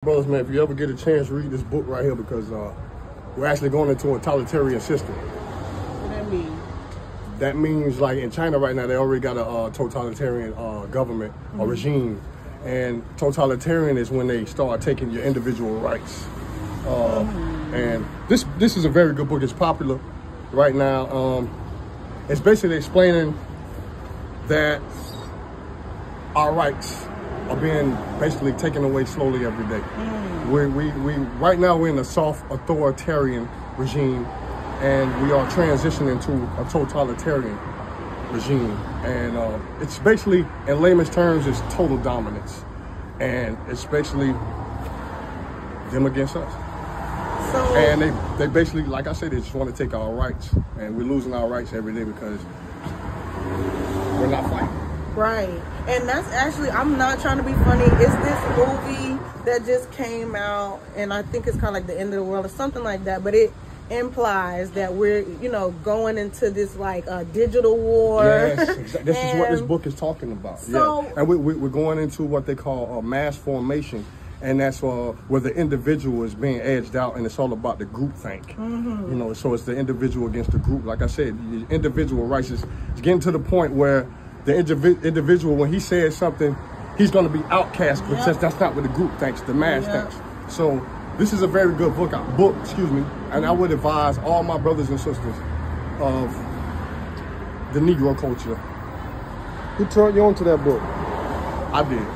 Brothers, man, if you ever get a chance, read this book right here because we're actually going into a totalitarian system. What does that mean? That means, like in China right now, they already got a totalitarian government or regime. And totalitarian is when they start taking your individual rights. And this is a very good book. It's popular right now. It's basically explaining that our rights are being basically taken away slowly every day. We right now we're in a soft authoritarian regime, and we are transitioning to a totalitarian regime. And it's basically, in layman's terms, it's total dominance, and it's basically them against us. So, and they basically, like I said, they just want to take our rights, and we're losing our rights every day because we're not fighting. right. And that's actually, I'm not trying to be funny. It's this movie that just came out, and I think it's kind of like the end of the world or something like that, but it implies that we're, going into this like digital war. Yes, exactly. This is what this book is talking about. So, yeah. And we're going into what they call mass formation. And that's where the individual is being edged out, and it's all about the group think. So it's the individual against the group. Like I said, the individual rights is getting to the point where the individual, when he says something, he's going to be outcast because that's not what the group thinks, the mass thinks. So this is a very good book, and I would advise all my brothers and sisters of the Negro culture. Who turned you on to that book? I did.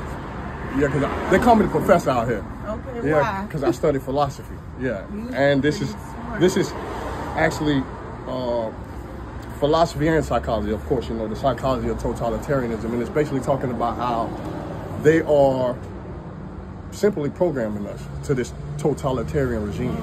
Yeah, because they call me the professor out here. Okay, yeah, why? because I study philosophy. Yeah, and this is actually philosophy and psychology. Of course, the psychology of totalitarianism, and it's basically talking about how they are simply programming us to this totalitarian regime,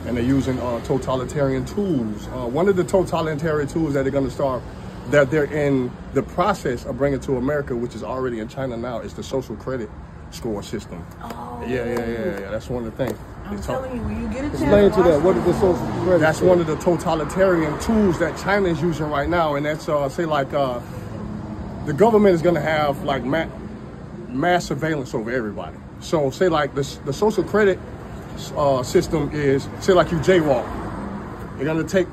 and they're using totalitarian tools. One of the totalitarian tools that they're going to start, that they're in the process of bringing to America, which is already in China now, is the social credit score system. Oh. Yeah. That's one of the things. I'm telling you, when you get a chance Explain to that. What is the social credit? That's one of the totalitarian tools that China is using right now, and that's the government is going to have like mass surveillance over everybody. So say like the social credit system is, say like you jaywalk, they're going to take.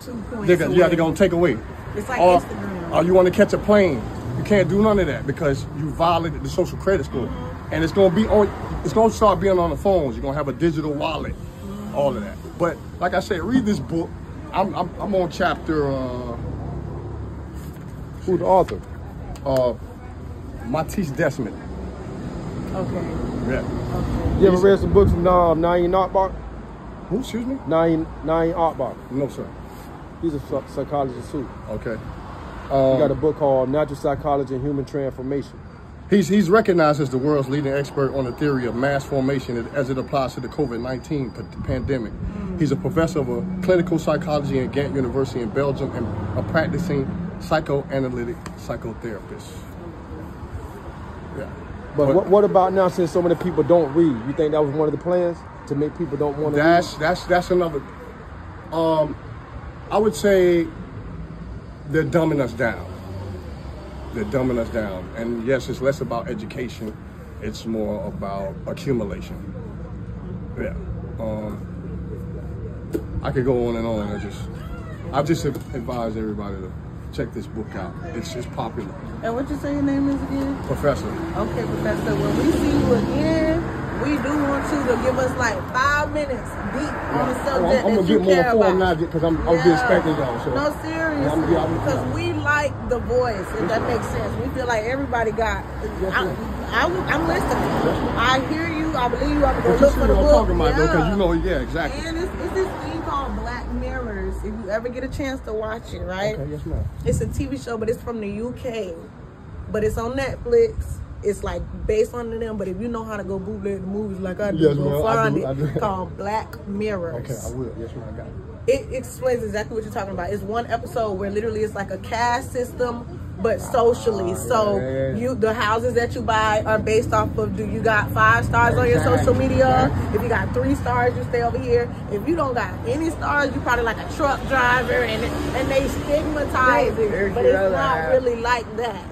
2 points. They're going to take away. It's like or, Instagram. Or you want to catch a plane, you can't do none of that because you violated the social credit score. And it's going to start being on the phones. You're going to have a digital wallet, all of that. But like I said, read this book. I'm on chapter. Who's the author? Matisse Desmond. Okay. Yeah. Okay. You ever read some books from Naeem Akbar? Who? Excuse me? Naeem Akbar. No, sir. He's a psychologist too. Okay. He got a book called Natural Psychology and Human Transformation. He's recognized as the world's leading expert on the theory of mass formation as it applies to the COVID-19 pandemic. He's a professor of clinical psychology at Ghent University in Belgium and a practicing psychoanalytic psychotherapist. Yeah. But what about now, since so many people don't read? You think that was one of the plans to make people don't want to read? That's another. I would say they're dumbing us down. They're dumbing us down. And yes, it's less about education. It's more about accumulation. Yeah. I could go on and on. I just advise everybody to check this book out. It's popular. And what you say your name is again? Professor. Okay, Professor. When we see you again, we do want you to give us like 5 minutes deep on the subject I'm that you gonna get care more form about. now because I'm respecting y'all. So. No, seriously, because we like the voice, if that makes sense. We feel like everybody got. I'm listening. I hear you. I believe you. I'm gonna look for the book. Talking about because exactly. And it's this thing called Black Mirrors. If you ever get a chance to watch it, right? Okay, yes, ma'am. It's a TV show, but it's from the UK, but it's on Netflix. It's like based on them, but if you know how to go bootleg the movies like I do, yes, go find it. It's called Black Mirrors. Okay, I will. Yes, ma'am, I got it. It explains exactly what you're talking about. It's one episode where literally it's like a caste system, but socially. So the houses that you buy are based off of, do you got 5 stars on your social media? If you got 3 stars, you stay over here. If you don't got any stars, you probably like a truck driver, and they stigmatize it, but it's not really like that,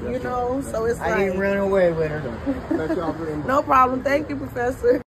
So it's like, I didn't run away with her. no problem. Thank you, Professor.